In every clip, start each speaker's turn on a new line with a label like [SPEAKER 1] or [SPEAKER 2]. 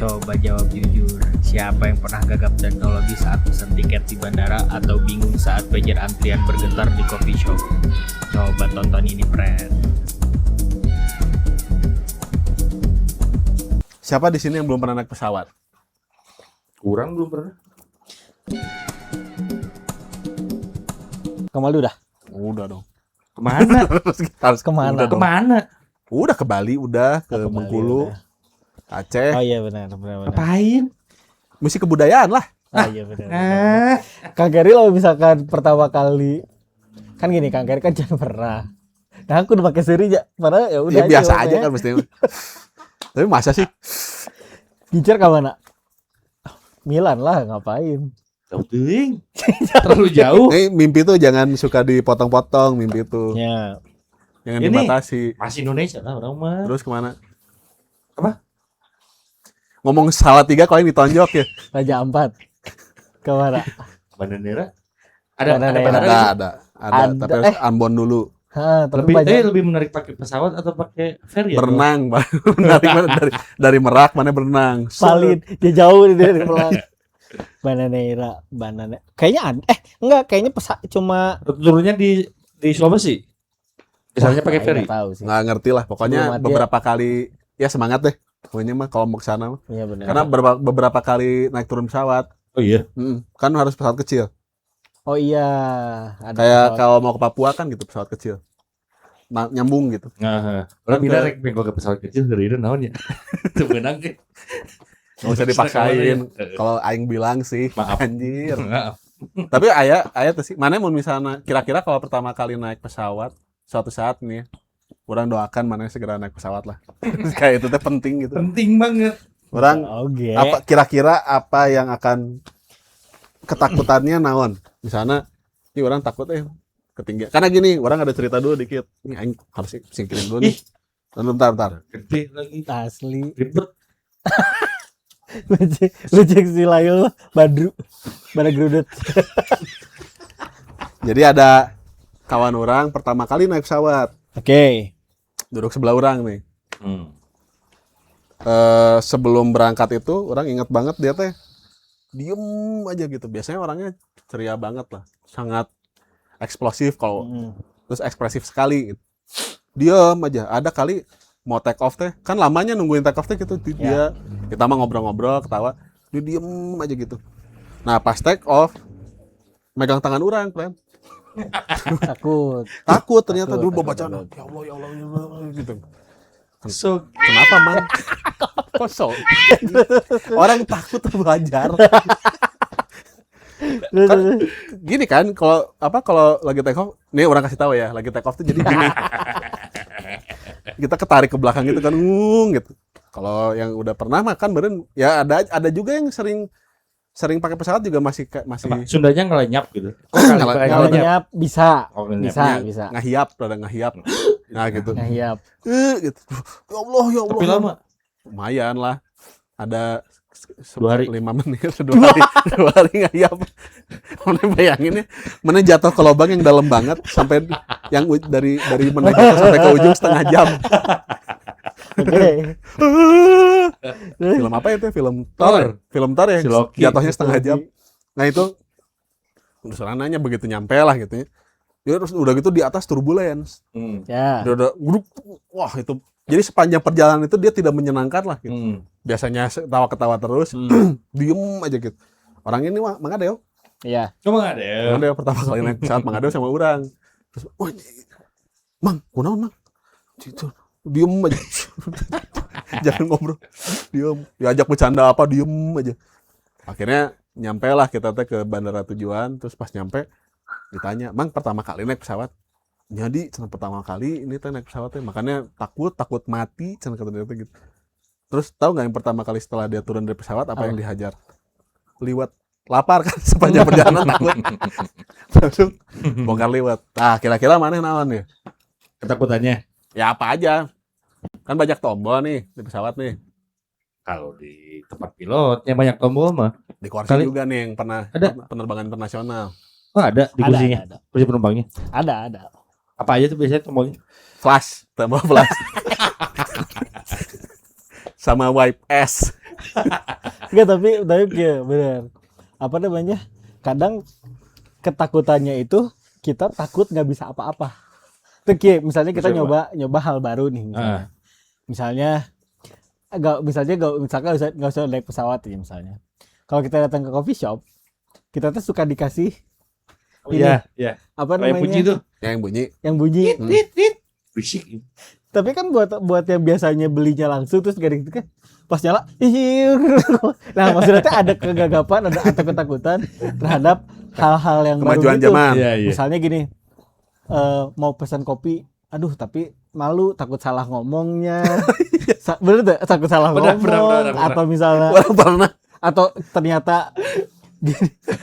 [SPEAKER 1] Coba jawab jujur, siapa yang pernah gagap teknologi saat pesan tiket di bandara atau bingung saat pager antrian bergetar di coffee shop? Coba tonton ini, friend.
[SPEAKER 2] Siapa di sini yang belum pernah naik pesawat?
[SPEAKER 3] Kurang belum pernah.
[SPEAKER 4] Kamal udah?
[SPEAKER 2] Udah dong.
[SPEAKER 3] Kemana?
[SPEAKER 2] Harus
[SPEAKER 4] Kemana?
[SPEAKER 2] Udah, dong.
[SPEAKER 3] Kemana?
[SPEAKER 2] Udah ke Bali, udah ke
[SPEAKER 4] Ke Bali,
[SPEAKER 2] Bengkulu,
[SPEAKER 4] udah.
[SPEAKER 2] Aceh.
[SPEAKER 4] Oh iya benar.
[SPEAKER 3] Ngapain?
[SPEAKER 2] Misi kebudayaan lah.
[SPEAKER 4] Oh iya benar.
[SPEAKER 3] Ah,
[SPEAKER 4] Kang Gary lo misalkan pertama kali kan gini, Kang Gary kan jangan pernah. Nah aku udah pakai seri ya, padahal ya udah
[SPEAKER 2] Ya biasa aja
[SPEAKER 4] ya.
[SPEAKER 2] kan mestinya. Tapi masa sih?
[SPEAKER 4] Gicer ke mana? Milan lah, ngapain?
[SPEAKER 3] jauh ting. Terlalu jauh.
[SPEAKER 2] Mimpi tuh jangan suka dipotong-potong mimpi itu.
[SPEAKER 4] Ya,
[SPEAKER 2] Jangan
[SPEAKER 3] Ini-
[SPEAKER 2] dibatasi.
[SPEAKER 3] Masih Indonesia lah orang mah.
[SPEAKER 2] Terus kemana?
[SPEAKER 3] Apa?
[SPEAKER 2] Ngomong salah 3 kau yang ditonjok ya?
[SPEAKER 4] Raja Ampat. Ke mana?
[SPEAKER 3] Bandara? Ada
[SPEAKER 4] Bandara.
[SPEAKER 3] bandara
[SPEAKER 2] Ada,
[SPEAKER 3] gitu?
[SPEAKER 2] ada. Tapi harus Ambon dulu.
[SPEAKER 4] Hah, tapi
[SPEAKER 3] Lebih
[SPEAKER 4] banyak.
[SPEAKER 3] lebih menarik pakai pesawat atau pakai ferry ya?
[SPEAKER 2] Berenang, Pak. Menarik mana dari Merak mana berenang.
[SPEAKER 4] Salin, dia jauh dari Melang. Banana. Kayaknya enggak, kayaknya cuma
[SPEAKER 3] Turunnya di Sulawesi. Misalnya pakai ferry.
[SPEAKER 4] Enggak tahu sih.
[SPEAKER 2] Nggak ngerti lah. Pokoknya
[SPEAKER 4] Sebelum mati
[SPEAKER 2] beberapa kali ya semangat deh. Pokoknya mah kalau mau ke sana.
[SPEAKER 4] Iya benar.
[SPEAKER 2] Karena beberapa kali naik turun pesawat,
[SPEAKER 3] Oh iya.
[SPEAKER 2] kan harus pesawat kecil.
[SPEAKER 4] Oh iya, ada
[SPEAKER 2] Kayak
[SPEAKER 4] pesawat.
[SPEAKER 2] kalau mau ke Papua kan gitu pesawat kecil. Nyambung gitu.
[SPEAKER 3] Nah, orang
[SPEAKER 2] Oke.
[SPEAKER 3] bila rek bengkok ke pesawat kecil dari itu naon ya? Itu benang ke.
[SPEAKER 2] Nggak usah dipaksain. Kalau aing bilang sih,
[SPEAKER 3] Maaf.
[SPEAKER 2] anjir.
[SPEAKER 3] Maaf.
[SPEAKER 2] Tapi aya tuh sih. Mana mau misalnya kira-kira kalau pertama kali naik pesawat suatu saat nih, orang doakan mana segera naik pesawat lah. Kayak itu teh penting gitu.
[SPEAKER 3] Penting banget.
[SPEAKER 2] Orang
[SPEAKER 4] Oke.
[SPEAKER 2] apa kira-kira apa yang akan ketakutannya naon? Misalnya, ini orang takut ketinggian. Karena gini, orang ada cerita dulu dikit. Ini aing harus singkirin dulu nih. Bentar.
[SPEAKER 3] Gede lagi.
[SPEAKER 4] Asli.
[SPEAKER 3] Ribet.
[SPEAKER 4] Lu cek si Layul Badru Gerudut.
[SPEAKER 2] Jadi ada kawan orang pertama kali naik pesawat,
[SPEAKER 4] Oke.
[SPEAKER 2] duduk sebelah orang nih.
[SPEAKER 3] Hmm.
[SPEAKER 2] Sebelum berangkat itu, orang ingat banget dia teh diem aja gitu. Biasanya orangnya ceria banget lah, sangat eksplosif kalau terus ekspresif sekali. Gitu. Diem aja. Ada kali mau take off teh, kan lamanya nungguin take off teh gitu. Dia kita mah ngobrol-ngobrol, ketawa, dia diem aja gitu. Nah pas take off, megang tangan orang, friend. Takut ternyata
[SPEAKER 4] Takut,
[SPEAKER 2] dulu baca
[SPEAKER 4] takut.
[SPEAKER 2] ya Allah gitu.
[SPEAKER 3] So,
[SPEAKER 2] Kenapa man? Kosong. Orang takut tuh wajar. Gini kan kalau lagi take off, nih orang kasih tahu ya, lagi take off tuh jadi gini. Kita ketarik ke belakang gitu kan, gitu. Kalau yang udah pernah makan beren ya ada juga yang sering pakai pesawat juga masih
[SPEAKER 3] apa? Sundanya ngelenyap gitu.
[SPEAKER 4] Ngelenyap bisa.
[SPEAKER 3] Oh, ngelenyap.
[SPEAKER 4] Bisa.
[SPEAKER 2] rada ngahiap. Nah gitu.
[SPEAKER 4] Ngehiyap.
[SPEAKER 2] Gitu. Ya Allah.
[SPEAKER 3] Tapi lama.
[SPEAKER 2] Lumayan lah. Ada
[SPEAKER 3] 2 hari.
[SPEAKER 2] 5 menit, 2 hari, 2 hari ngahiap. Mana bayangin ya, mana jatuh ke lubang yang dalam banget sampai yang dari mana jatuh sampai ke ujung setengah jam.
[SPEAKER 4] Oke.
[SPEAKER 2] Film apa itu? Film Thor. Film Thor ya.
[SPEAKER 3] Si Loki.
[SPEAKER 2] Jatuhnya setengah jam. Nah itu terus nanya begitu nyampe lah gitu ya. Ya terus udah gitu di atas turbulence.
[SPEAKER 4] Ya.
[SPEAKER 2] Udah guruk. Wah itu. Jadi sepanjang perjalanan itu dia tidak menyenangkan lah gitu. Biasanya ketawa-ketawa terus, diem aja gitu. Orang ini Mang Adeo.
[SPEAKER 4] Iya.
[SPEAKER 3] Cuma nggak ada.
[SPEAKER 2] Mang Adeo pertama kali naik pesawat Mang Adeo sama orang. Terus, wah, Mang, kunaon Mang? Gitu. Diem aja. Jangan ngobrol. Diem. Diajak bercanda apa, diem aja. Akhirnya nyampe lah kita teh ke bandara tujuan. Terus pas nyampe, ditanya, Mang pertama kali naik pesawat? Jadi pertama kali ini teh naik pesawatnya. Makanya takut mati. Cina kata dia gitu. Terus tahu nggak yang pertama kali setelah dia turun dari pesawat apa yang dihajar? Liwat. Lapar kan sepanjang perjalanan takut. Langsung bongkar liwat. Nah kira-kira mana yang naon ya?
[SPEAKER 3] Ketakutannya.
[SPEAKER 2] Ya apa aja. Kan banyak tombol nih di pesawat nih.
[SPEAKER 3] Kalau di tempat pilotnya banyak tombol mah.
[SPEAKER 2] Di kursi
[SPEAKER 3] Kali-
[SPEAKER 2] juga nih yang pernah
[SPEAKER 3] Ada.
[SPEAKER 2] penerbangan internasional.
[SPEAKER 3] Oh ada di kursinya.
[SPEAKER 4] Ada.
[SPEAKER 3] Kursi penumpangnya.
[SPEAKER 4] Ada.
[SPEAKER 3] Apa aja tuh biasanya tombolnya?
[SPEAKER 2] Flash, tombol flash. Sama wipe S.
[SPEAKER 4] Enggak, tapi ya benar. Apa namanya? Kadang ketakutannya itu kita takut nggak bisa apa-apa. Tuh kayak misalnya kita
[SPEAKER 3] Bisa
[SPEAKER 4] nyoba hal baru nih misalnya. Misalnya nggak usah naik pesawat ya misalnya. Kalau kita datang ke coffee shop, kita tuh suka dikasih
[SPEAKER 3] Iya.
[SPEAKER 4] apa
[SPEAKER 3] Kayak
[SPEAKER 4] namanya?
[SPEAKER 3] bunyi tuh.
[SPEAKER 2] Yang bunyi.
[SPEAKER 4] Yang bunyi.
[SPEAKER 3] Tit. Berisik.
[SPEAKER 4] Tapi kan buat yang biasanya belinya langsung terus gak gitu kan pas nyala nah maksudnya tuh ada kegagapan atau ketakutan terhadap hal-hal yang
[SPEAKER 2] Kemajuan
[SPEAKER 4] baru gitu.
[SPEAKER 2] zaman.
[SPEAKER 3] Iya.
[SPEAKER 4] Misalnya gini, mau pesan kopi, aduh tapi malu takut salah ngomongnya. Bener tuh, takut salah
[SPEAKER 3] Benar,
[SPEAKER 4] ngomong
[SPEAKER 3] benar.
[SPEAKER 4] atau misalnya
[SPEAKER 2] Orang pernah.
[SPEAKER 4] atau ternyata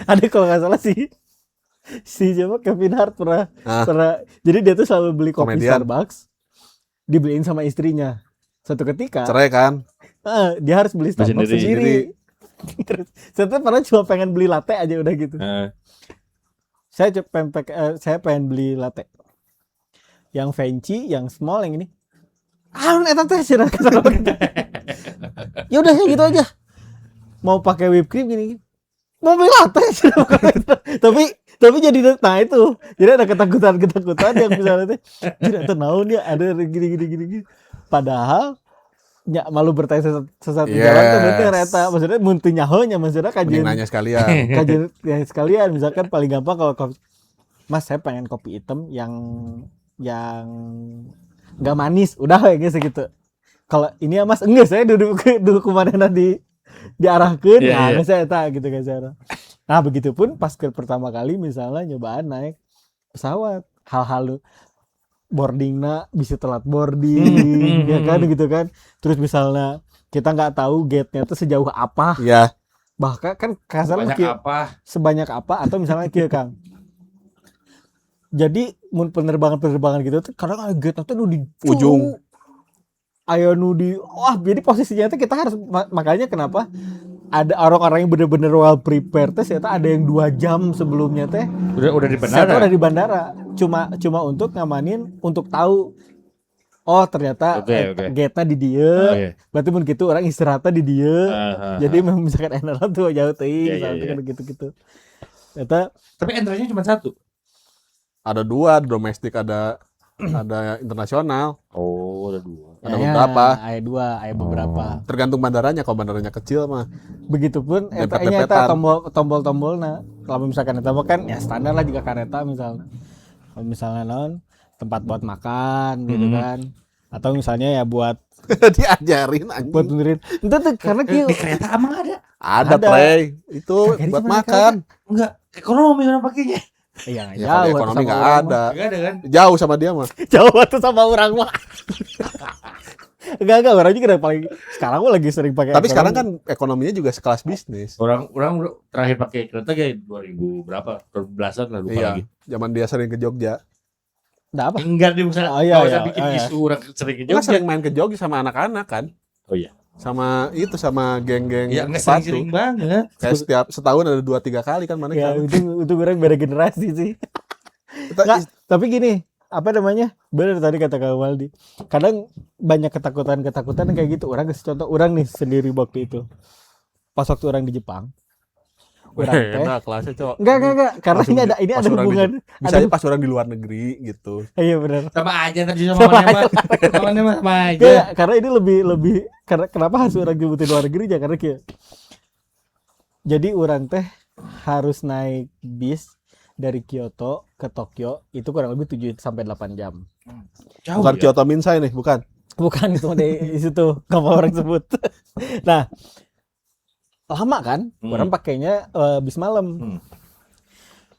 [SPEAKER 4] ada kalau nggak salah si siapa Kevin Hart pernah jadi dia tuh selalu beli kopi
[SPEAKER 2] Komedian.
[SPEAKER 4] Starbucks dibeliin sama istrinya. Suatu ketika
[SPEAKER 2] Cerai kan?
[SPEAKER 4] dia harus beli Starbucks sendiri. Terus saya tuh pernah cuma pengen beli latte aja udah gitu. Saya pengen beli latte yang fancy, yang small, yang ini. Eta teh sih ya udah gitu aja. Mau pakai whipped cream gini. Mau beli latte sih. tapi jadi itu. Jadi ada ketakutan yang misalnya teh tidak tahu dia ada gini. Padahal ya malu bertanya sesuatu jalan tuh berarti eta maksudnya mun teu nyahonya maksudnya kajian
[SPEAKER 2] Nanya sekalian.
[SPEAKER 4] kajian sekalian misalkan paling gampang kalau kopi, Mas saya pengen kopi hitam yang enggak manis udah kayak gitu. Kalau ini ya Mas enggak saya duduk kemana diarahkeun ya saya eta gitu kan saya. Nah begitupun pas pertama kali misalnya nyobaan naik pesawat hal-hal boardingnya bisa telat boarding ya kan gitu kan. Terus misalnya kita nggak tahu gate-nya itu sejauh apa.
[SPEAKER 2] Iya.
[SPEAKER 4] Bahkan kan kasarnya sebanyak apa atau misalnya kia Kang. Jadi penerbangan gitu tuh kadang ada gate-nya tuh di
[SPEAKER 2] Ujung.
[SPEAKER 4] Ayo jadi posisinya tuh kita harus makanya kenapa ada orang-orang yang bener-bener well prepared teh ternyata ada yang 2 jam sebelumnya teh
[SPEAKER 3] Udah di bandara.
[SPEAKER 4] Udah di bandara. Cuma untuk ngamanin untuk tahu ternyata gate-nya di dieu. Berarti mun kitu orang istirahatnya di dieu. Jadi misalkan enak tuh jauh teuing misalkan gitu-gitu. Ternyata
[SPEAKER 3] tapi entry-nya cuma 1.
[SPEAKER 2] Ada 2, domestik ada internasional.
[SPEAKER 3] Oh, ada 2.
[SPEAKER 2] Ada beberapa.
[SPEAKER 4] Ada beberapa.
[SPEAKER 2] Tergantung bandaranya. Kalau bandaranya kecil mah.
[SPEAKER 4] Begitupun eta tombol-tombolna. Kalau misalkan eta kan ya standar lah juga kareta misalnya. Kalau misalnya tempat buat makan gitu kan. Atau misalnya ya buat
[SPEAKER 2] diajarin anjing.
[SPEAKER 4] Buat benerin. Itu tuh karena
[SPEAKER 3] di kereta emang ada.
[SPEAKER 2] Ada play. Itu buat makan.
[SPEAKER 3] Enggak, ekonomi orang pakainya.
[SPEAKER 4] Iya,
[SPEAKER 2] Ya,
[SPEAKER 4] jauh
[SPEAKER 2] ekonomi nggak ada.
[SPEAKER 3] Enggak ada kan?
[SPEAKER 2] Jauh sama dia mah.
[SPEAKER 4] Jauh tuh sama orang mah. Enggak orang juga paling sekarang gua lagi sering pakai.
[SPEAKER 2] Tapi sekarang kan ekonominya juga sekelas bisnis.
[SPEAKER 3] Orang terakhir pakai kereta kayak 2000 berapa? 2010-an lah lupa lagi.
[SPEAKER 2] Zaman dia sering ke Jogja.
[SPEAKER 4] Udah apa?
[SPEAKER 3] Enggak dia misalnya usah bikin isu orang sering ke
[SPEAKER 2] Dia
[SPEAKER 3] Jogja.
[SPEAKER 2] sering main ke Jogja sama anak-anak kan.
[SPEAKER 3] Oh iya.
[SPEAKER 2] Sama geng-geng
[SPEAKER 3] Ya enggak
[SPEAKER 2] sepatu.
[SPEAKER 3] sering banget.
[SPEAKER 2] Kayak setiap setahun ada 2-3 kali kan mana
[SPEAKER 4] Ya
[SPEAKER 2] kan.
[SPEAKER 4] itu orang beda generasi sih. Nggak, tapi gini, apa namanya? Benar tadi kata Kak Waldi. Kadang banyak ketakutan kayak gitu. Orang kasih contoh orang nih sendiri waktu itu. Pas waktu orang di Jepang. Orang teh.
[SPEAKER 2] Nah, kelasnya cok.
[SPEAKER 4] Enggak. Karena ini ada hubungan.
[SPEAKER 2] Bisa aja pas orang di luar negeri gitu.
[SPEAKER 4] Iya benar.
[SPEAKER 3] Sama aja tadi sama aja.
[SPEAKER 4] Ya, karena ini lebih karena kenapa harus orang nyebutin luar negeri ya karena kayak jadi orang teh harus naik bis dari Kyoto ke Tokyo itu kurang lebih 7 sampai 8 jam.
[SPEAKER 3] Jauh
[SPEAKER 2] Bukan
[SPEAKER 3] ya?
[SPEAKER 2] Kyoto Minsai nih, bukan.
[SPEAKER 4] Bukan itu di situ apa orang sebut. Nah, lama kan? Orang pakainya bis malam.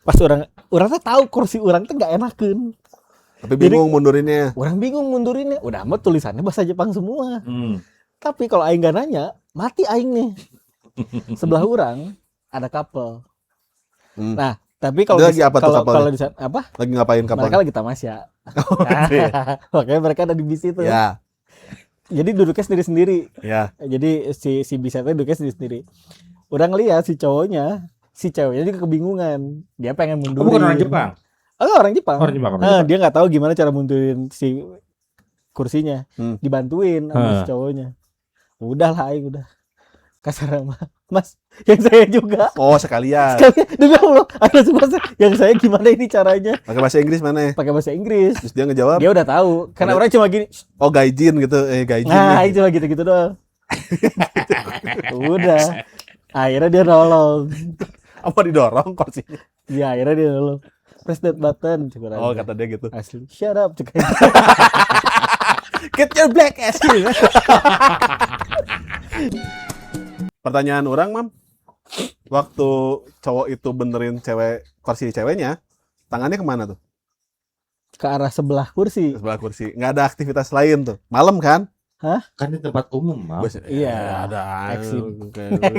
[SPEAKER 4] Pas orang tuh tahu kursi orang tuh enggak enakeun.
[SPEAKER 2] Tapi bingung mundurinnya.
[SPEAKER 4] Orang bingung mundurinnya. Udah amat tulisannya bahasa Jepang semua. Tapi kalau aing gak nanya, mati aing nih. Sebelah orang ada couple. Nah, tapi kalau
[SPEAKER 2] lagi apa tuh couple-nya?
[SPEAKER 4] kalau di sana apa?
[SPEAKER 2] Lagi ngapain kapan?
[SPEAKER 4] Mereka lagi tamasya. Makanya mereka ada di bis itu.
[SPEAKER 2] Ya.
[SPEAKER 4] Jadi duduknya sendiri-sendiri.
[SPEAKER 2] Ya.
[SPEAKER 4] Jadi si bisanya duduknya sendiri-sendiri. Orang lihat si ceweknya juga kebingungan. Dia pengen mundurin.
[SPEAKER 3] Bukan orang Jepang.
[SPEAKER 4] Orang Jepang.
[SPEAKER 3] Orang Jepang.
[SPEAKER 4] Dia nggak tahu gimana cara mundurin si kursinya. Dibantuin sama si cowoknya. Udah lah, udah. kasar mah, Mas, yang saya juga.
[SPEAKER 2] Oh, sekalian.
[SPEAKER 4] Sekali demi Allah, ada semua yang saya gimana ini caranya?
[SPEAKER 2] Pakai bahasa Inggris mana?
[SPEAKER 4] Pakai bahasa Inggris.
[SPEAKER 2] Terus dia ngejawab,
[SPEAKER 4] Dia udah tahu, karena orang cuma gini.
[SPEAKER 2] oh gaijin gitu. Gaijin
[SPEAKER 4] Nah,
[SPEAKER 2] nih.
[SPEAKER 4] itu cuma gitu-gitu doang. Udah. Akhirnya dia nolong.
[SPEAKER 2] Apa didorong kursinya?
[SPEAKER 4] Iya, akhirnya dia nolong. Press that button. Coba
[SPEAKER 2] Oh,
[SPEAKER 4] aja.
[SPEAKER 2] kata dia gitu.
[SPEAKER 4] Asli. Shut up. Cek aja.
[SPEAKER 2] Get your black ass here. Pertanyaan orang, Mam. Waktu cowok itu benerin cewek kursi ceweknya, tangannya kemana tuh?
[SPEAKER 4] Ke arah sebelah kursi.
[SPEAKER 2] Sebelah kursi. Nggak ada aktivitas lain tuh. Malam kan?
[SPEAKER 3] Kan di tempat umum, Mal.
[SPEAKER 2] Bos,
[SPEAKER 4] Iya.
[SPEAKER 2] ada.
[SPEAKER 4] Exit.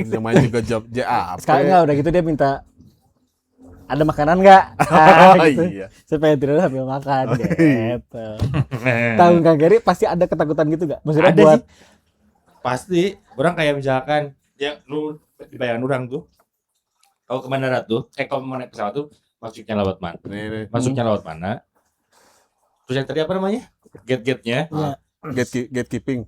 [SPEAKER 2] Dia main juga job JAP.
[SPEAKER 4] Sekarang enggak udah gitu dia minta ada makanan enggak?
[SPEAKER 2] Oh,
[SPEAKER 4] gitu.
[SPEAKER 2] iya.
[SPEAKER 4] Supaya tidur sambil makan
[SPEAKER 2] Oh, iya.
[SPEAKER 4] gitu. Tahu Kang Gary pasti ada ketakutan gitu enggak? Maksudnya
[SPEAKER 3] Ada
[SPEAKER 4] buat
[SPEAKER 3] sih. Pasti orang kayak misalkan ya lu di bayangan orang tuh kalau ke darat tuh kalau mau naik pesawat tuh masuknya lewat mana?
[SPEAKER 2] Nih.
[SPEAKER 3] Masuknya lewat mana? Terus yang tadi apa namanya? Gate-gate-nya.
[SPEAKER 4] ya,
[SPEAKER 2] Gatekeeping.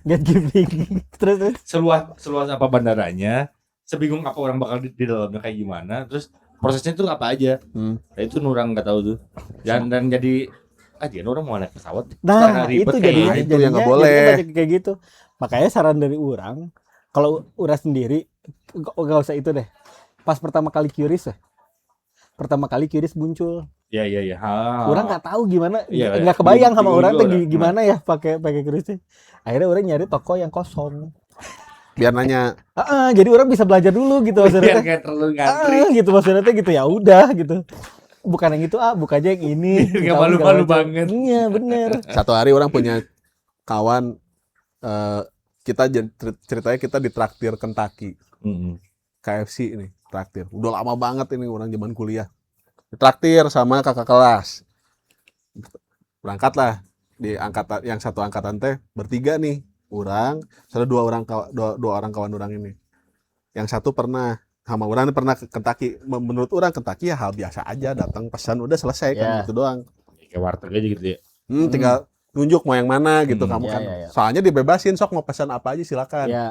[SPEAKER 4] gatekeeping. Terus
[SPEAKER 3] Seluas apa bandaranya? Sebingung apa orang bakal di dalamnya kayak gimana? Terus prosesnya tuh apa aja?
[SPEAKER 2] Hmm.
[SPEAKER 3] Nah, itu orang nggak tahu tuh. Dan jadi dia orang mau naik pesawat.
[SPEAKER 4] nah
[SPEAKER 3] Karena ribet
[SPEAKER 4] itu
[SPEAKER 3] kayak
[SPEAKER 4] jadinya
[SPEAKER 2] gitu. Itu yang nggak boleh.
[SPEAKER 4] jadinya banyak kayak gitu. Makanya saran dari orang kalau urang sendiri enggak usah itu deh. Pas pertama kali QRIS ya. Pertama kali QRIS muncul.
[SPEAKER 3] Iya.
[SPEAKER 4] Orang nggak tahu gimana,
[SPEAKER 3] Iya,
[SPEAKER 4] nggak kebayang sama
[SPEAKER 3] bingung
[SPEAKER 4] orang
[SPEAKER 3] juga
[SPEAKER 4] tuh
[SPEAKER 3] orang.
[SPEAKER 4] gimana ya pakai QRIS. Akhirnya orang nyari toko yang kosong.
[SPEAKER 2] Biar nanya,
[SPEAKER 4] Jadi orang bisa belajar dulu gitu
[SPEAKER 3] Biar
[SPEAKER 4] maksudnya.
[SPEAKER 3] kayak terlalu ngantri.
[SPEAKER 4] Gitu maksudnya teh gitu ya udah gitu. Bukan yang itu buka aja yang ini.
[SPEAKER 3] Biar nggak
[SPEAKER 4] Tahu
[SPEAKER 3] malu-malu
[SPEAKER 4] segala macam.
[SPEAKER 3] banget.
[SPEAKER 4] Iya bener.
[SPEAKER 2] satu hari orang punya kawan, kita ceritanya kita ditraktir Kentucky. KFC ini traktir. Udah lama banget ini orang zaman kuliah. Ditraktir sama kakak kelas. Berangkatlah di angkatan yang satu angkatan teh bertiga nih. Orang, ada dua orang kawan orang ini. Yang satu pernah sama orang pernah ke Kentucky. Menurut orang Kentucky ya hal biasa aja, datang pesan udah selesai kan
[SPEAKER 4] Ya.
[SPEAKER 2] gitu doang.
[SPEAKER 3] Kayak warteg aja gitu ya.
[SPEAKER 2] Tinggal nunjuk mau yang mana gitu kamu
[SPEAKER 4] Ya,
[SPEAKER 2] kan.
[SPEAKER 4] ya.
[SPEAKER 2] Soalnya dibebasin sok mau pesan apa aja silakan.
[SPEAKER 4] Ya,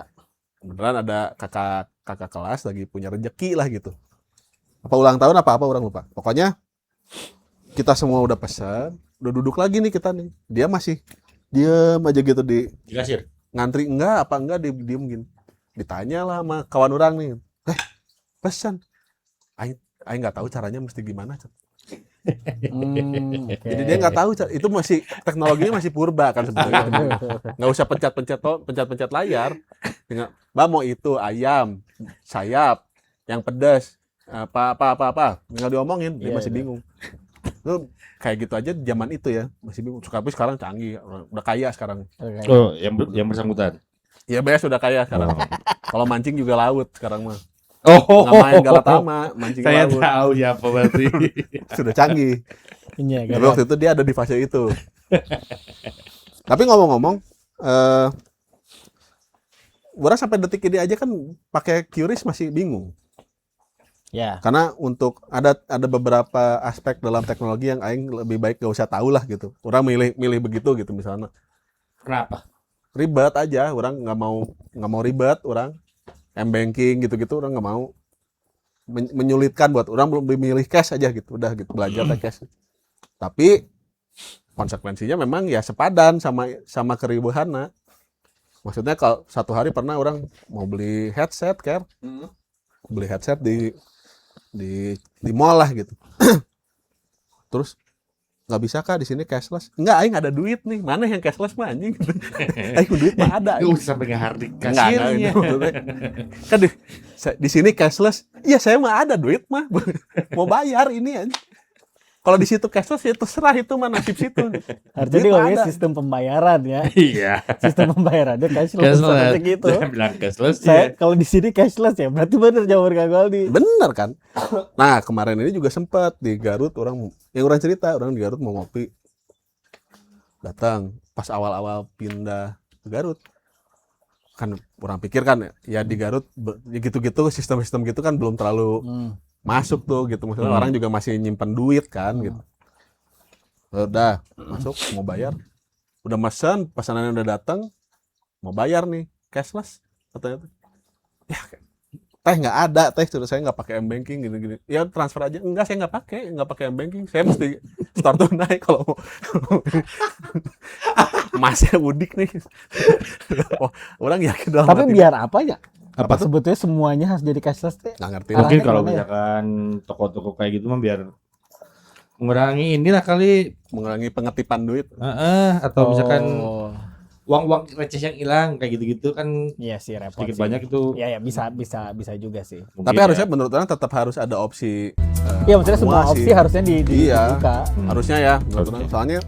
[SPEAKER 2] Beneran ada kakak kelas lagi punya rezeki lah gitu. Apa ulang tahun apa orang lupa. Pokoknya kita semua udah pesan, udah duduk lagi nih kita nih. Dia masih diem aja gitu di
[SPEAKER 3] Dikasir.
[SPEAKER 2] ngantri enggak diem gini. Ditanya lah sama kawan orang nih. Pesan. Aing nggak tahu caranya mesti gimana.
[SPEAKER 4] oke.
[SPEAKER 2] Jadi dia nggak tahu itu masih teknologinya masih purba kan sebenarnya. Nggak usah pencet layar. Tinggal, Mbak mau itu ayam, sayap, yang pedas, apa. Tinggal diomongin, dia
[SPEAKER 4] Iya,
[SPEAKER 2] masih
[SPEAKER 4] iya.
[SPEAKER 2] bingung. Lu kayak gitu aja zaman itu ya, masih bingung. Tapi sekarang canggih, udah kaya sekarang.
[SPEAKER 4] Oke.
[SPEAKER 3] Oh, yang bersangkutan.
[SPEAKER 2] Ya BS udah kaya sekarang. Kalau mancing juga laut sekarang mah.
[SPEAKER 3] Oh,
[SPEAKER 2] Nggak main Galatama, mancing
[SPEAKER 3] saya
[SPEAKER 2] laut.
[SPEAKER 3] tahu siapa berarti.
[SPEAKER 2] Sudah canggih.
[SPEAKER 4] Iya,
[SPEAKER 2] Tapi waktu itu dia ada di fase itu. Tapi ngomong-ngomong, orang sampai detik ini aja kan pakai QRIS masih bingung.
[SPEAKER 4] Ya.
[SPEAKER 2] Karena untuk ada beberapa aspek dalam teknologi yang aing lebih baik gak usah tahu lah gitu. Orang milih begitu gitu misalnya.
[SPEAKER 3] Kenapa?
[SPEAKER 2] Ribet aja, orang nggak mau ribet, orang m-banking gitu-gitu orang nggak mau menyulitkan buat orang, belum memilih cash aja gitu, udah gitu belajar teh cash. Tapi konsekuensinya memang ya sepadan sama keribuhanna. Maksudnya kalau satu hari pernah orang mau beli headset kan, beli headset di mall lah gitu. Terus nggak bisa kah di sini cashless? Enggak, aing ada duit nih. Mana yang cashless mah anjing? Aing duit mah ada.
[SPEAKER 3] Gak usah sampai ngehardik
[SPEAKER 2] Enggak,
[SPEAKER 3] kasirnya.
[SPEAKER 2] itu maksudnya. Kan di sini cashless. Iya, saya mah ada duit mah. Mau bayar ini anjing. Kalau di situ cashless ya terserah itu mah nasib situ.
[SPEAKER 4] Harusnya
[SPEAKER 2] Duit
[SPEAKER 4] dia
[SPEAKER 2] mah
[SPEAKER 4] ngomongin
[SPEAKER 2] ada.
[SPEAKER 4] sistem pembayaran ya.
[SPEAKER 3] Iya.
[SPEAKER 4] Sistem pembayarannya cashless seperti gitu.
[SPEAKER 3] Dia bilang cashless
[SPEAKER 4] Saya
[SPEAKER 3] ya.
[SPEAKER 4] kalau di sini cashless ya, berarti bener jawab Kang Galdi.
[SPEAKER 2] Bener kan? Nah, kemarin ini juga sempat di Garut orang cerita, orang di Garut mau ngopi. Datang pas awal-awal pindah ke Garut. Kan orang pikir kan ya di Garut ya gitu-gitu sistem-sistem gitu kan belum terlalu masuk tuh gitu. Maksudnya orang juga masih nyimpen duit kan gitu. Udah masuk mau bayar. Udah mesen, pesanannya udah datang. Mau bayar nih cashless katanya tuh. teh nggak ada teh, terus saya nggak pakai M-Banking gini-gini. Ya transfer aja. Enggak, saya nggak pakai M-Banking. Saya mesti store tunai kalau mau. Masnya udik nih. Oh, orang yakin dalam
[SPEAKER 4] Tapi
[SPEAKER 2] hati.
[SPEAKER 4] biar apa ya?
[SPEAKER 2] Apa tuh?
[SPEAKER 4] Sebetulnya semuanya harus jadi cashless teh.
[SPEAKER 2] Nggak ngerti.
[SPEAKER 4] Arahnya
[SPEAKER 3] Mungkin kalau
[SPEAKER 4] kemana ya?
[SPEAKER 3] misalkan toko-toko kayak gitu mah biar mengurangi inilah kali,
[SPEAKER 2] Mengurangi pengetipan duit.
[SPEAKER 3] atau misalkan
[SPEAKER 4] Oh,
[SPEAKER 3] uang receh yang hilang kayak gitu-gitu kan
[SPEAKER 4] iya sih repot
[SPEAKER 3] sedikit
[SPEAKER 4] sih.
[SPEAKER 3] banyak itu.
[SPEAKER 4] Ya bisa juga sih.
[SPEAKER 3] mungkin
[SPEAKER 2] Tapi
[SPEAKER 3] ya.
[SPEAKER 2] harusnya menurut orang tetap harus ada opsi.
[SPEAKER 4] Iya maksudnya semua
[SPEAKER 2] Semua
[SPEAKER 4] opsi
[SPEAKER 2] sih.
[SPEAKER 4] harusnya
[SPEAKER 2] Iya.
[SPEAKER 4] dibuka.
[SPEAKER 3] Hmm.
[SPEAKER 2] Harusnya ya menurut
[SPEAKER 3] Harusnya.
[SPEAKER 2] orang. Soalnya